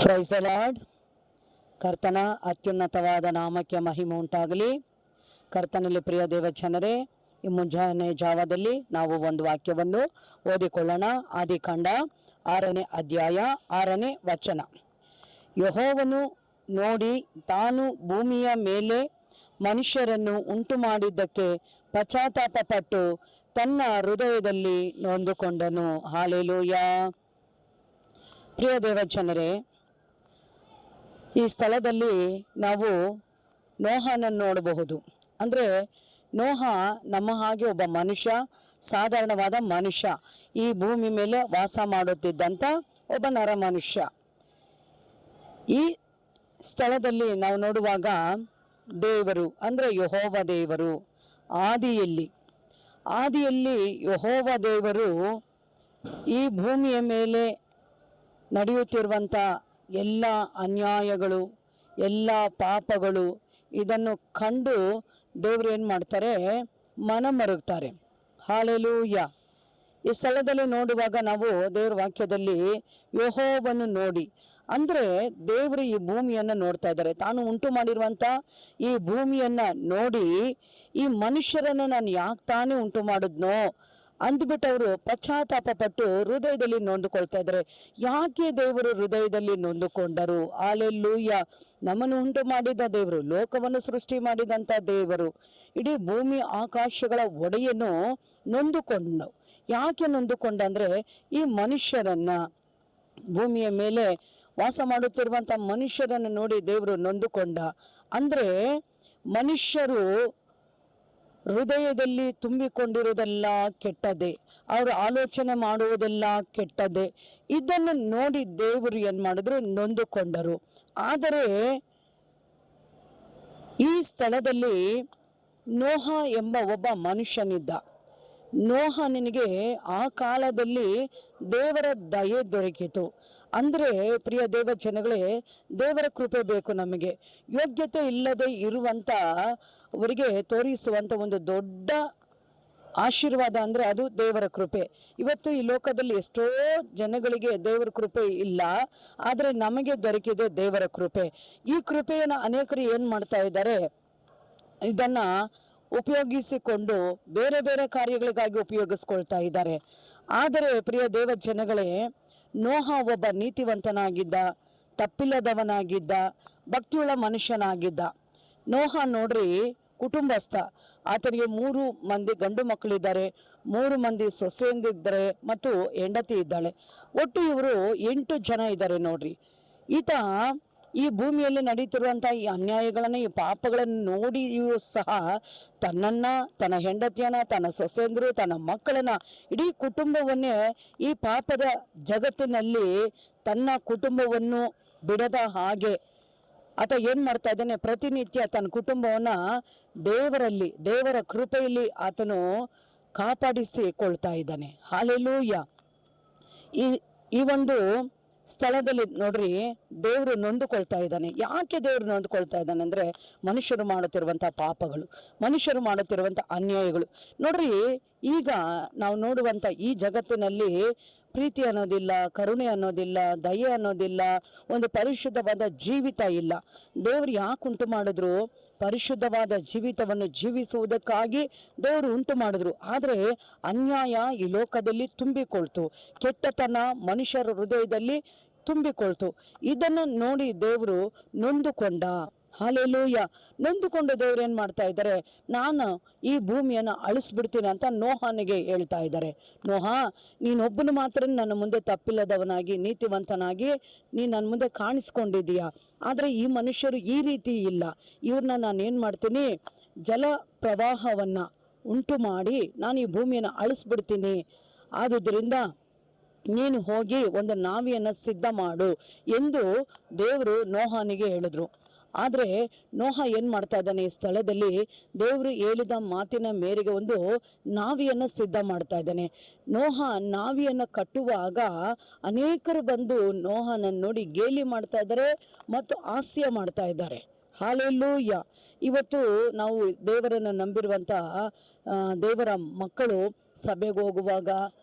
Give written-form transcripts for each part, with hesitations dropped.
Praise the lord. ಕರ್ತನ ಅತ್ಯುನ್ನತವಾದ ನಾಮಕ್ಕೆ ಮಹಿಮೆ ಉಂಟಾಗಲಿ. ಕರ್ತನಲ್ಲಿ ಪ್ರಿಯ ದೇವಜನರೇ, ಈ ಮುಂಜಾನೆ ಜಾವದಲ್ಲಿ ನಾವು ಒಂದು ವಾಕ್ಯವನ್ನು ಓದಿಕೊಳ್ಳೋಣ. ಆದಿಕಾಂಡ 6ನೇ ಅಧ್ಯಾಯ 6ನೇ ವಚನ. ಯೆಹೋವನು ನೋಡಿ ತಾನು ಭೂಮಿಯ ಮೇಲೆ ಮನುಷ್ಯರನ್ನು ಉಂಟು ಮಾಡಿದ್ದಕ್ಕೆ ಪಶ್ಚಾತ್ತಾಪಪಟ್ಟು ತನ್ನ ಹೃದಯದಲ್ಲಿ ನೊಂದುಕೊಂಡನು. ಹಾಲೆಲೂಯಾ. ಪ್ರಿಯ ದೇವಜನರೇ, ಈ ಸ್ಥಳದಲ್ಲಿ ನಾವು ನೋಹನನ್ನು ನೋಡಬಹುದು. ಅಂದರೆ ನೋಹ ನಮ್ಮ ಹಾಗೆ ಒಬ್ಬ ಮನುಷ್ಯ, ಸಾಧಾರಣವಾದ ಮನುಷ್ಯ, ಈ ಭೂಮಿ ಮೇಲೆ ವಾಸ ಮಾಡುತ್ತಿದ್ದಂಥ ಒಬ್ಬ ನರ ಮನುಷ್ಯ. ಈ ಸ್ಥಳದಲ್ಲಿ ನಾವು ನೋಡುವಾಗ ದೇವರು ಅಂದರೆ ಯೆಹೋವ ದೇವರು ಆದಿಯಲ್ಲಿ ಯೆಹೋವ ದೇವರು ಈ ಭೂಮಿಯ ಮೇಲೆ ನಡೆಯುತ್ತಿರುವಂಥ ಎಲ್ಲ ಅನ್ಯಾಯಗಳು, ಎಲ್ಲ ಪಾಪಗಳು, ಇದನ್ನು ಕಂಡು ದೇವರು ಏನು ಮಾಡ್ತಾರೆ, ಮನ ಮರುಗ್ತಾರೆ. ಹಾಲೆಲೂಯಾ. ಈ ಸ್ಥಳದಲ್ಲಿ ನೋಡುವಾಗ ನಾವು ದೇವರ ವಾಕ್ಯದಲ್ಲಿ ಯೆಹೋವನು ನೋಡಿ, ಅಂದರೆ ದೇವರು ಈ ಭೂಮಿಯನ್ನು ನೋಡ್ತಾ ಇದ್ದಾರೆ. ತಾನು ಉಂಟು ಮಾಡಿರುವಂಥ ಈ ಭೂಮಿಯನ್ನು ನೋಡಿ, ಈ ಮನುಷ್ಯರನ್ನು ನಾನು ಯಾಕೆ ತಾನೇ ಉಂಟು ಮಾಡಿದ್ನೋ ಅಂದ್ಬಿಟ್ಟು ಅವರು ಪಶ್ಚಾತ್ತಾಪ ಪಟ್ಟು ಹೃದಯದಲ್ಲಿ ನೊಂದುಕೊಳ್ತಾ ಇದ್ದಾರೆ. ಯಾಕೆ ದೇವರು ಹೃದಯದಲ್ಲಿ ನೊಂದುಕೊಂಡರು? ಹಾಲೆಲೂಯಾ. ನಮ್ಮನ್ನು ಉಂಟು ಮಾಡಿದ ದೇವರು, ಲೋಕವನ್ನು ಸೃಷ್ಟಿ ಮಾಡಿದಂಥ ದೇವರು, ಇಡೀ ಭೂಮಿ ಆಕಾಶಗಳ ಒಡೆಯನು ನೊಂದುಕೊಂಡು. ಯಾಕೆ ನೊಂದುಕೊಂಡ ಅಂದರೆ, ಈ ಮನುಷ್ಯರನ್ನ, ಭೂಮಿಯ ಮೇಲೆ ವಾಸ ಮಾಡುತ್ತಿರುವಂಥ ಮನುಷ್ಯರನ್ನು ನೋಡಿ ದೇವರು ನೊಂದುಕೊಂಡ. ಅಂದರೆ ಮನುಷ್ಯರು ಹೃದಯದಲ್ಲಿ ತುಂಬಿಕೊಂಡಿರುವುದೆಲ್ಲ ಕೆಟ್ಟದೆ, ಅವರು ಆಲೋಚನೆ ಮಾಡುವುದೆಲ್ಲ ಕೆಟ್ಟದೆ. ಇದನ್ನು ನೋಡಿ ದೇವರು ಏನು ಮಾಡಿದ್ರು, ನೊಂದುಕೊಂಡರು. ಆದರೆ ಈ ಸ್ಥಳದಲ್ಲಿ ನೋಹ ಎಂಬ ಒಬ್ಬ ಮನುಷ್ಯನಿದ್ದ. ನೋಹನಿಗೆ ಆ ಕಾಲದಲ್ಲಿ ದೇವರ ದಯೆ ದೊರಕಿತು. ಅಂದರೆ ಪ್ರಿಯ ದೇವ ಜನಗಳೇ, ದೇವರ ಕೃಪೆ ಬೇಕು ನಮಗೆ. ಯೋಗ್ಯತೆ ಇಲ್ಲದೆ ಇರುವಂಥ ಅವರಿಗೆ ತೋರಿಸುವಂಥ ಒಂದು ದೊಡ್ಡ ಆಶೀರ್ವಾದ ಅಂದರೆ ಅದು ದೇವರ ಕೃಪೆ. ಇವತ್ತು ಈ ಲೋಕದಲ್ಲಿ ಎಷ್ಟೋ ಜನಗಳಿಗೆ ದೇವರ ಕೃಪೆ ಇಲ್ಲ, ಆದರೆ ನಮಗೆ ದೊರಕಿದೆ ದೇವರ ಕೃಪೆ. ಈ ಕೃಪೆಯನ್ನು ಅನೇಕರು ಏನು ಮಾಡ್ತಾ ಇದ್ದಾರೆ, ಇದನ್ನು ಉಪಯೋಗಿಸಿಕೊಂಡು ಬೇರೆ ಬೇರೆ ಕಾರ್ಯಗಳಿಗಾಗಿ ಉಪಯೋಗಿಸ್ಕೊಳ್ತಾ ಇದ್ದಾರೆ. ಆದರೆ ಪ್ರಿಯ ದೇವ ಜನಗಳೇ, ನೋಹ ಒಬ್ಬ ನೀತಿವಂತನಾಗಿದ್ದ, ತಪ್ಪಿಲ್ಲದವನಾಗಿದ್ದ, ಭಕ್ತಿಯುಳ್ಳ ಮನುಷ್ಯನಾಗಿದ್ದ. ನೋಹ ನೋಡ್ರಿ, ಕುಟುಂಬಸ್ಥ. ಆತನಿಗೆ 3 ಮಂದಿ ಗಂಡು ಮಕ್ಕಳಿದ್ದಾರೆ, 3 ಮಂದಿ ಸೊಸೆಯಂದಿದ್ದಾರೆ ಮತ್ತು ಹೆಂಡತಿ ಇದ್ದಾಳೆ. ಒಟ್ಟು ಇವರು 8 ಜನ ಇದ್ದಾರೆ ನೋಡ್ರಿ. ಈತ ಈ ಭೂಮಿಯಲ್ಲಿ ನಡೀತಿರುವಂಥ ಈ ಅನ್ಯಾಯಗಳನ್ನು, ಈ ಪಾಪಗಳನ್ನು ನೋಡಿಯೂ ಸಹ ತನ್ನನ್ನ, ತನ್ನ ಹೆಂಡತಿಯನ್ನ, ತನ್ನ ಸೊಸೆಂದರು, ತನ್ನ ಮಕ್ಕಳನ್ನ, ಇಡೀ ಕುಟುಂಬವನ್ನೇ ಈ ಪಾಪದ ಜಗತ್ತಿನಲ್ಲಿ ತನ್ನ ಕುಟುಂಬವನ್ನು ಬಿಡದ ಹಾಗೆ ಆತ ಏನು ಮಾಡ್ತಾ ಇದ್ದಾನೆ, ಪ್ರತಿನಿತ್ಯ ತನ್ನ ಕುಟುಂಬವನ್ನ ದೇವರಲ್ಲಿ, ದೇವರ ಕೃಪೆಯಲ್ಲಿ ಆತನು ಕಾಪಾಡಿಸಿಕೊಳ್ತಾ ಇದ್ದಾನೆ. ಹಾಲೆಲೂಯಾ. ಈ ಒಂದು ಸ್ಥಳದಲ್ಲಿ ನೋಡ್ರಿ, ದೇವರು ನೊಂದುಕೊಳ್ತಾ ಇದ್ದಾನೆ. ಯಾಕೆ ದೇವರು ನೊಂದುಕೊಳ್ತಾ ಇದ್ದಾನೆ ಅಂದರೆ, ಮನುಷ್ಯರು ಮಾಡುತ್ತಿರುವಂಥ ಪಾಪಗಳು, ಮನುಷ್ಯರು ಮಾಡುತ್ತಿರುವಂಥ ಅನ್ಯಾಯಗಳು. ನೋಡ್ರಿ, ಈಗ ನಾವು ನೋಡುವಂಥ ಈ ಜಗತ್ತಿನಲ್ಲಿ ಪ್ರೀತಿ ಅನ್ನೋದಿಲ್ಲ, ಕರುಣೆ ಅನ್ನೋದಿಲ್ಲ, ದಯೆ ಅನ್ನೋದಿಲ್ಲ, ಒಂದು ಪರಿಶುದ್ಧವಾದ ಜೀವಿತ ಇಲ್ಲ. ದೇವರು ಯಾಕೆ ಉಂಟು ಮಾಡಿದ್ರು? ಪರಿಶುದ್ಧವಾದ ಜೀವಿತವನ್ನು ಜೀವಿಸುವುದಕ್ಕಾಗಿ ದೇವರು ಉಂಟು ಮಾಡಿದ್ರು. ಆದರೆ ಅನ್ಯಾಯ ಈ ಲೋಕದಲ್ಲಿ ತುಂಬಿಕೊಳ್ತು, ಕೆಟ್ಟತನ ಮನುಷ್ಯರ ಹೃದಯದಲ್ಲಿ ತುಂಬಿಕೊಳ್ತು. ಇದನ್ನು ನೋಡಿ ದೇವರು ನೊಂದುಕೊಂಡ. ಹಾಲೆಲೂಯಾ. ನೊಂದುಕೊಂಡು ದೇವ್ರು ಏನು ಮಾಡ್ತಾ ಇದ್ದಾರೆ, ನಾನು ಈ ಭೂಮಿಯನ್ನು ಅಳಿಸ್ಬಿಡ್ತೀನಿ ಅಂತ ನೋಹನಿಗೆ ಹೇಳ್ತಾ ಇದ್ದಾರೆ. ನೋಹ, ನೀನೊಬ್ಬನು ಮಾತ್ರ ನನ್ನ ಮುಂದೆ ತಪ್ಪಿಲ್ಲದವನಾಗಿ, ನೀತಿವಂತನಾಗಿ ನೀನು ನನ್ನ ಮುಂದೆ ಕಾಣಿಸ್ಕೊಂಡಿದ್ದೀಯಾ. ಆದರೆ ಈ ಮನುಷ್ಯರು ಈ ರೀತಿ ಇಲ್ಲ. ಇವ್ರನ್ನ ನಾನು ಏನು ಮಾಡ್ತೀನಿ, ಜಲ ಪ್ರವಾಹವನ್ನು ಉಂಟು ಮಾಡಿ ನಾನು ಈ ಭೂಮಿಯನ್ನು ಅಳಿಸ್ಬಿಡ್ತೀನಿ. ಆದುದರಿಂದ ನೀನು ಹೋಗಿ ಒಂದು ನಾವಿಯನ್ನು ಸಿದ್ಧ ಮಾಡು ಎಂದು ದೇವರು ನೋಹನಿಗೆ ಹೇಳಿದ್ರು. ಆದರೆ ನೋಹ ಏನು ಮಾಡ್ತಾ ಇದ್ದಾನೆ, ಈ ಸ್ಥಳದಲ್ಲಿ ದೇವರು ಹೇಳಿದ ಮಾತಿನ ಮೇರೆಗೆ ಒಂದು ನಾವಿಯನ್ನು ಸಿದ್ಧ ಮಾಡ್ತಾ ಇದ್ದಾನೆ. ನೋಹ ನಾವಿಯನ್ನು ಕಟ್ಟುವಾಗ ಅನೇಕರು ಬಂದು ನೋಹನನ್ನು ನೋಡಿ ಗೇಲಿ ಮಾಡ್ತಾ ಇದ್ದಾರೆ ಮತ್ತು ಹಾಸ್ಯ ಮಾಡ್ತಾ ಇದ್ದಾರೆ. ಹಾಲೆಲೂಯಾ. ಇವತ್ತು ನಾವು ದೇವರನ್ನು ನಂಬಿರುವಂಥ ದೇವರ ಮಕ್ಕಳು ಸಭೆಗೆ ಹೋಗುವಾಗ,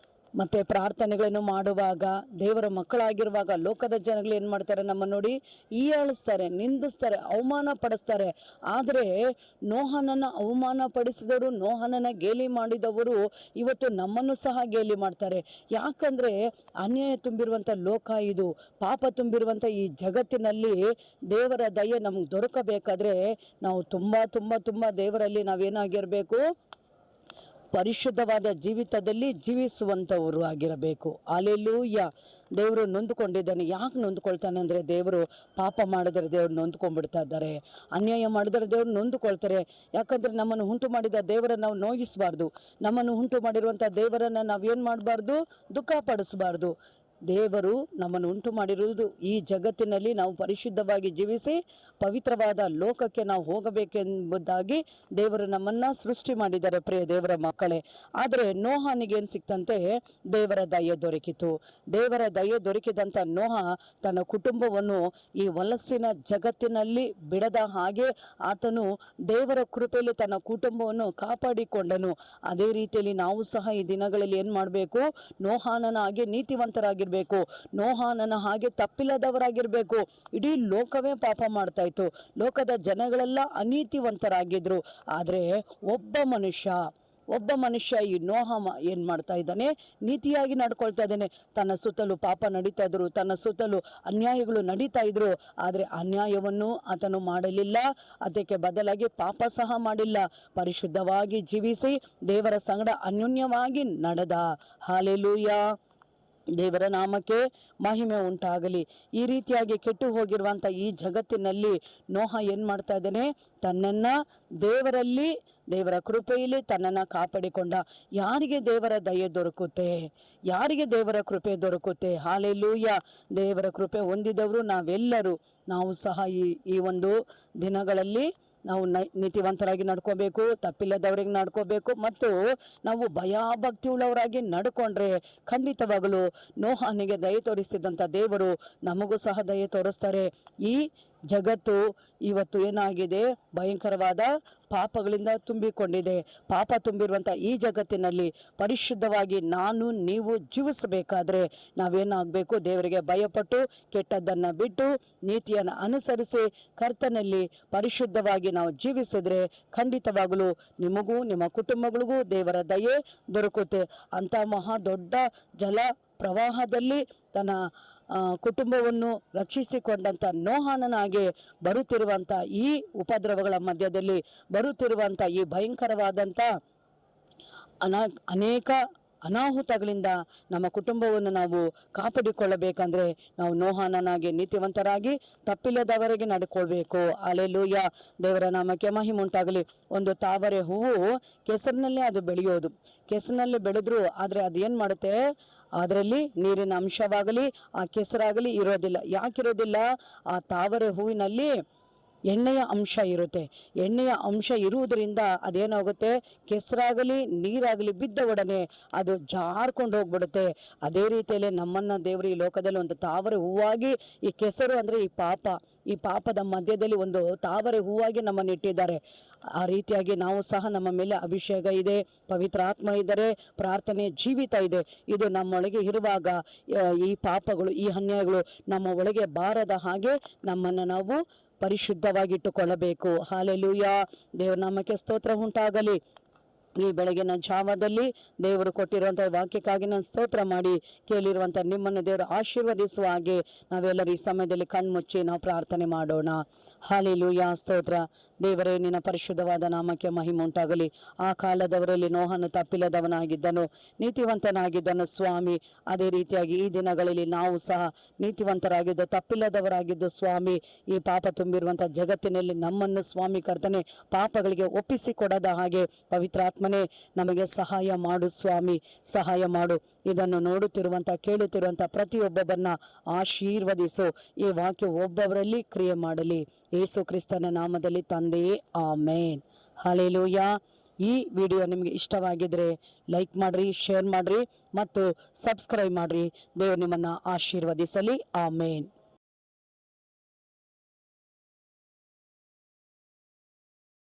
ಮತ್ತು ಪ್ರಾರ್ಥನೆಗಳನ್ನು ಮಾಡುವಾಗ, ದೇವರ ಮಕ್ಕಳಾಗಿರುವಾಗ ಲೋಕದ ಜನಗಳು ಏನು ಮಾಡ್ತಾರೆ, ನಮ್ಮ ನೋಡಿ ಹೀಯಾಳಿಸ್ತಾರೆ, ನಿಂದಿಸ್ತಾರೆ, ಅವಮಾನ ಪಡಿಸ್ತಾರೆ. ಆದರೆ ನೋಹನನ್ನು ಅವಮಾನ ಪಡಿಸಿದವರು, ನೋಹನನ್ನು ಗೇಲಿ ಮಾಡಿದವರು ಇವತ್ತು ನಮ್ಮನ್ನು ಸಹ ಗೇಲಿ ಮಾಡ್ತಾರೆ. ಯಾಕಂದರೆ ಅನ್ಯಾಯ ತುಂಬಿರುವಂಥ ಲೋಕ ಇದು, ಪಾಪ ತುಂಬಿರುವಂಥ ಈ ಜಗತ್ತಿನಲ್ಲಿ ದೇವರ ದಯೆ ನಮ್ಗೆ ದೊರಕಬೇಕಾದ್ರೆ ನಾವು ತುಂಬ ತುಂಬ ತುಂಬ ದೇವರಲ್ಲಿ ನಾವೇನಾಗಿರಬೇಕು, ಪರಿಶುದ್ಧವಾದ ಜೀವಿತದಲ್ಲಿ ಜೀವಿಸುವಂಥವರು ಆಗಿರಬೇಕು. ಅಲ್ಲೇಲೂಯ್ಯ. ದೇವರು ನೊಂದುಕೊಂಡಿದ್ದಾನೆ. ಯಾಕೆ ನೊಂದ್ಕೊಳ್ತಾನೆ ಅಂದರೆ, ದೇವರು ಪಾಪ ಮಾಡಿದರೆ ದೇವರು ನೊಂದ್ಕೊಂಡ್ಬಿಡ್ತಾ ಇದ್ದಾರೆ, ಅನ್ಯಾಯ ಮಾಡಿದರೆ ದೇವರು ನೊಂದುಕೊಳ್ತಾರೆ. ಯಾಕಂದರೆ ನಮ್ಮನ್ನು ಉಂಟು ಮಾಡಿದ ದೇವರನ್ನು ನಾವು ನೋಯಿಸಬಾರ್ದು, ನಮ್ಮನ್ನು ಉಂಟು ಮಾಡಿರುವಂಥ ದೇವರನ್ನು ನಾವೇನು ಮಾಡಬಾರ್ದು, ದುಃಖ ಪಡಿಸಬಾರ್ದು. ದೇವರು ನಮ್ಮನ್ನು ಉಂಟು ಮಾಡಿರುವುದು ಈ ಜಗತ್ತಿನಲ್ಲಿ ನಾವು ಪರಿಶುದ್ಧವಾಗಿ ಜೀವಿಸಿ ಪವಿತ್ರವಾದ ಲೋಕಕ್ಕೆ ನಾವು ಹೋಗಬೇಕೆಂಬುದಾಗಿ ದೇವರು ನಮ್ಮನ್ನು ಸೃಷ್ಟಿ ಮಾಡಿದ್ದಾರೆ, ಪ್ರಿಯ ದೇವರ ಮಕ್ಕಳೇ. ಆದರೆ ನೋಹನಿಗೇನು ಸಿಕ್ತಂತೆ, ದೇವರ ದಯೆ ದೊರಕಿತು. ದೇವರ ದಯೆ ದೊರಕಿದಂಥ ನೋಹ ತನ್ನ ಕುಟುಂಬವನ್ನು ಈ ವಲಸ್ಸಿನ ಜಗತ್ತಿನಲ್ಲಿ ಬಿಡದ ಹಾಗೆ ಆತನು ದೇವರ ಕೃಪೆಯಲ್ಲಿ ತನ್ನ ಕುಟುಂಬವನ್ನು ಕಾಪಾಡಿಕೊಂಡನು. ಅದೇ ರೀತಿಯಲ್ಲಿ ನಾವು ಸಹ ಈ ದಿನಗಳಲ್ಲಿ ಏನು ಮಾಡಬೇಕು, ನೋಹಾನನ ಹಾಗೆ ನೀತಿವಂತರಾಗಿ ನೋಹಾನನ ಹಾಗೆ ತಪ್ಪಿಲ್ಲದವರಾಗಿರ್ಬೇಕು. ಇಡೀ ಲೋಕವೇ ಪಾಪ ಮಾಡ್ತಾ ಇತ್ತು, ಲೋಕದ ಜನಗಳೆಲ್ಲ ಅನೀತಿವಂತರಾಗಿದ್ರು. ಆದರೆ ಒಬ್ಬ ಮನುಷ್ಯ ಈ ನೋಹ ಏನು ಮಾಡ್ತಾ ಇದ್ದಾನೆ, ನೀತಿಯಾಗಿ ನಡ್ಕೊಳ್ತಾ ಇದ್ದಾನೆ. ತನ್ನ ಸುತ್ತಲೂ ಪಾಪ ನಡೀತಾ ಇದ್ರು, ತನ್ನ ಸುತ್ತಲೂ ಅನ್ಯಾಯಗಳು ನಡೀತಾ ಇದ್ರು. ಆದರೆ ಅನ್ಯಾಯವನ್ನು ಆತನು ಮಾಡಲಿಲ್ಲ, ಅದಕ್ಕೆ ಬದಲಾಗಿ ಪಾಪ ಸಹ ಮಾಡಿಲ್ಲ. ಪರಿಶುದ್ಧವಾಗಿ ಜೀವಿಸಿ ದೇವರ ಸಂಗಡ ಅನ್ಯೋನ್ಯವಾಗಿ ನಡೆದ. ಹಲ್ಲೆಲೂಯಾ. ದೇವರ ನಾಮಕ್ಕೆ ಮಹಿಮೆ ಉಂಟಾಗಲಿ. ಈ ರೀತಿಯಾಗಿ ಕೆಟ್ಟು ಹೋಗಿರುವಂಥ ಈ ಜಗತ್ತಿನಲ್ಲಿ ನೋಹ ಏನು ಮಾಡ್ತಾ ಇದ್ದಾನೆ, ತನ್ನನ್ನು ದೇವರಲ್ಲಿ, ದೇವರ ಕೃಪೆಯಲ್ಲಿ ತನ್ನನ್ನು ಕಾಪಾಡಿಕೊಂಡ. ಯಾರಿಗೆ ದೇವರ ದಯೆ ದೊರಕುತ್ತೆ, ಯಾರಿಗೆ ದೇವರ ಕೃಪೆ ದೊರಕುತ್ತೆ? ಹಲ್ಲೆಲೂಯಾ. ದೇವರ ಕೃಪೆ ಹೊಂದಿದವರು ನಾವೆಲ್ಲರೂ, ನಾವು ಸಹ ಈ ಒಂದು ದಿನಗಳಲ್ಲಿ ನಾವು ನೀತಿವಂತರಾಗಿ ನಡ್ಕೋಬೇಕು, ತಪ್ಪಿಲ್ಲದವರಿಗೆ ನಡ್ಕೋಬೇಕು. ಮತ್ತು ನಾವು ಭಯಭಕ್ತಿ ಉಳ್ಳವರಾಗಿ ನಡ್ಕೊಂಡ್ರೆ ಖಂಡಿತವಾಗಲು ನೋಹನಿಗೆ ದಯೆ ತೋರಿಸ್ತಿದ್ದಂಥ ದೇವರು ನಮಗೂ ಸಹ ದಯೆ ತೋರಿಸ್ತಾರೆ. ಈ ಜಗತ್ತು ಇವತ್ತು ಏನಾಗಿದೆ, ಭಯಂಕರವಾದ ಪಾಪಗಳಿಂದ ತುಂಬಿಕೊಂಡಿದೆ. ಪಾಪ ತುಂಬಿರುವಂಥ ಈ ಜಗತ್ತಿನಲ್ಲಿ ಪರಿಶುದ್ಧವಾಗಿ ನಾನು ನೀವು ಜೀವಿಸಬೇಕಾದ್ರೆ ನಾವೇನಾಗಬೇಕು, ದೇವರಿಗೆ ಭಯಪಟ್ಟು ಕೆಟ್ಟದ್ದನ್ನು ಬಿಟ್ಟು ನೀತಿಯನ್ನು ಅನುಸರಿಸಿ ಕರ್ತನಲ್ಲಿ ಪರಿಶುದ್ಧವಾಗಿ ನಾವು ಜೀವಿಸಿದ್ರೆ ಖಂಡಿತವಾಗಲು ನಿಮಗೂ ನಿಮ್ಮ ಕುಟುಂಬಗಳಿಗೂ ದೇವರ ದಯೆ ದೊರಕುತ್ತೆ. ಅಂಥ ಮಹಾ ದೊಡ್ಡ ಜಲ ಪ್ರವಾಹದಲ್ಲಿ ತನ್ನ ಕುಟುಂಬವನ್ನು ರಕ್ಷಿಸಿಕೊಂಡಂಥ ನೋಹಾನನಾಗೆ ಬರುತ್ತಿರುವಂಥ ಈ ಉಪದ್ರವಗಳ ಮಧ್ಯದಲ್ಲಿ, ಬರುತ್ತಿರುವಂಥ ಈ ಭಯಂಕರವಾದಂಥ ಅನೇಕ ಅನಾಹುತಗಳಿಂದ ನಮ್ಮ ಕುಟುಂಬವನ್ನು ನಾವು ಕಾಪಾಡಿಕೊಳ್ಳಬೇಕಂದ್ರೆ ನಾವು ನೋಹಾನನಾಗಿ ನೀತಿವಂತರಾಗಿ ತಪ್ಪಿಲ್ಲದವರೆಗೆ ನಡ್ಕೊಳ್ಬೇಕು. ಹಲ್ಲೆಲೂಯಾ. ದೇವರ ನಾಮಕ್ಕೆ ಮಹಿಮೆ ಉಂಟಾಗಲಿ. ಒಂದು ತಾವರೆ ಹೂವು ಕೆಸರಿನಲ್ಲೇ ಅದು ಬೆಳೆಯೋದು, ಕೆಸರಿನಲ್ಲಿ ಬೆಳೆದ್ರು ಆದರೆ ಅದೇನು ಮಾಡುತ್ತೆ, ಅದರಲ್ಲಿ ನೀರಿನ ಅಂಶವಾಗಲಿ ಆ ಕೆಸರಾಗಲಿ ಇರೋದಿಲ್ಲ. ಯಾಕಿರೋದಿಲ್ಲ? ಆ ತಾವರೆ ಹೂವಿನಲ್ಲಿ ಎಣ್ಣೆಯ ಅಂಶ ಇರುತ್ತೆ. ಎಣ್ಣೆಯ ಅಂಶ ಇರುವುದರಿಂದ ಅದೇನಾಗುತ್ತೆ, ಕೆಸರಾಗಲಿ ನೀರಾಗಲಿ ಬಿದ್ದ ಒಡನೆ ಅದು ಜಾರ್ಕೊಂಡು ಹೋಗ್ಬಿಡುತ್ತೆ. ಅದೇ ರೀತಿಯಲ್ಲಿ ನಮ್ಮನ್ನು ದೇವರು ಈ ಲೋಕದಲ್ಲಿ ಒಂದು ತಾವರೆ ಹೂವಾಗಿ, ಈ ಕೆಸರು ಅಂದರೆ ಈ ಪಾಪದ ಮಧ್ಯದಲ್ಲಿ ಒಂದು ತಾವರೆ ಹೂವಾಗಿ ನಮ್ಮನ್ನು ಇಟ್ಟಿದ್ದಾರೆ. ಆ ರೀತಿಯಾಗಿ ನಾವು ಸಹ ನಮ್ಮ ಮೇಲೆ ಅಭಿಷೇಕ ಇದೆ, ಪವಿತ್ರ ಆತ್ಮ ಇದ್ದಾರೆ, ಪ್ರಾರ್ಥನೆ ಜೀವಿತ ಇದೆ. ಇದು ನಮ್ಮೊಳಗೆ ಇರುವಾಗ ಈ ಪಾಪಗಳು, ಈ ಅನ್ಯಾಯಗಳು ನಮ್ಮ ಒಳಗೆ ಬಾರದ ಹಾಗೆ ನಮ್ಮನ್ನು ನಾವು ಪರಿಶುದ್ಧವಾಗಿಟ್ಟುಕೊಳ್ಳಬೇಕು. ಹಲ್ಲೆಲೂಯಾ. ದೇವರ ನಾಮಕ್ಕೆ ಸ್ತೋತ್ರ ಉಂಟಾಗಲಿ. ಈ ಬೆಳಗಿನ ಜಾವದಲ್ಲಿ ದೇವರು ಕೊಟ್ಟಿರುವಂಥ ವಾಕ್ಯಕ್ಕಾಗಿ ನಾನು ಸ್ತೋತ್ರ ಮಾಡಿ ಕೇಳಿರುವಂಥ ನಿಮ್ಮನ್ನು ದೇವರು ಆಶೀರ್ವದಿಸುವ ಹಾಗೆ ನಾವೆಲ್ಲರೂ ಈ ಸಮಯದಲ್ಲಿ ಕಣ್ಮುಚ್ಚಿ ನಾವು ಪ್ರಾರ್ಥನೆ ಮಾಡೋಣ. ಹಲ್ಲೆಲೂಯಾ. ಸ್ತೋತ್ರ ದೇವರೇ, ನಿನ್ನ ಪರಿಶುದ್ಧವಾದ ನಾಮಕ್ಕೆ ಮಹಿಮೆ ಉಂಟಾಗಲಿ. ಆ ಕಾಲದವರಲ್ಲಿ ನೋಹನು ತಪ್ಪಿಲ್ಲದವನಾಗಿದ್ದನು, ನೀತಿವಂತನಾಗಿದ್ದನು ಸ್ವಾಮಿ. ಅದೇ ರೀತಿಯಾಗಿ ಈ ದಿನಗಳಲ್ಲಿ ನಾವು ಸಹ ನೀತಿವಂತರಾಗಿದ್ದು ತಪ್ಪಿಲ್ಲದವರಾಗಿದ್ದು ಸ್ವಾಮಿ, ಈ ಪಾಪ ತುಂಬಿರುವಂಥ ಜಗತ್ತಿನಲ್ಲಿ ನಮ್ಮನ್ನು ಸ್ವಾಮಿ ಕರ್ತನೆ ಪಾಪಗಳಿಗೆ ಒಪ್ಪಿಸಿಕೊಡದ ಹಾಗೆ ಪವಿತ್ರಾತ್ಮನೇ ನಮಗೆ ಸಹಾಯ ಮಾಡು ಸ್ವಾಮಿ, ಸಹಾಯ ಮಾಡು. ಇದನ್ನು ನೋಡುತ್ತಿರುವಂಥ ಕೇಳುತ್ತಿರುವಂಥ ಪ್ರತಿಯೊಬ್ಬೊಬ್ಬರನ್ನ ಆಶೀರ್ವದಿಸು. ಈ ವಾಕ್ಯ ಒಬ್ಬೊಬ್ಬರಲ್ಲಿ ಕ್ರಿಯೆ ಮಾಡಲಿ. ಯೇಸು ಕ್ರಿಸ್ತನ ನಾಮದಲ್ಲಿ ತಂದೆಯೇ, ಆಮೇನ್. ಹಲ್ಲೆಲೂಯಾ. ಈ ವಿಡಿಯೋ ನಿಮಗೆ ಇಷ್ಟವಾಗಿದ್ದರೆ ಲೈಕ್ ಮಾಡಿರಿ, ಶೇರ್ ಮಾಡಿರಿ ಮತ್ತು ಸಬ್ಸ್ಕ್ರೈಬ್ ಮಾಡಿರಿ. ದೇವರು ನಿಮ್ಮನ್ನು ಆಶೀರ್ವದಿಸಲಿ. ಆಮೇನ್.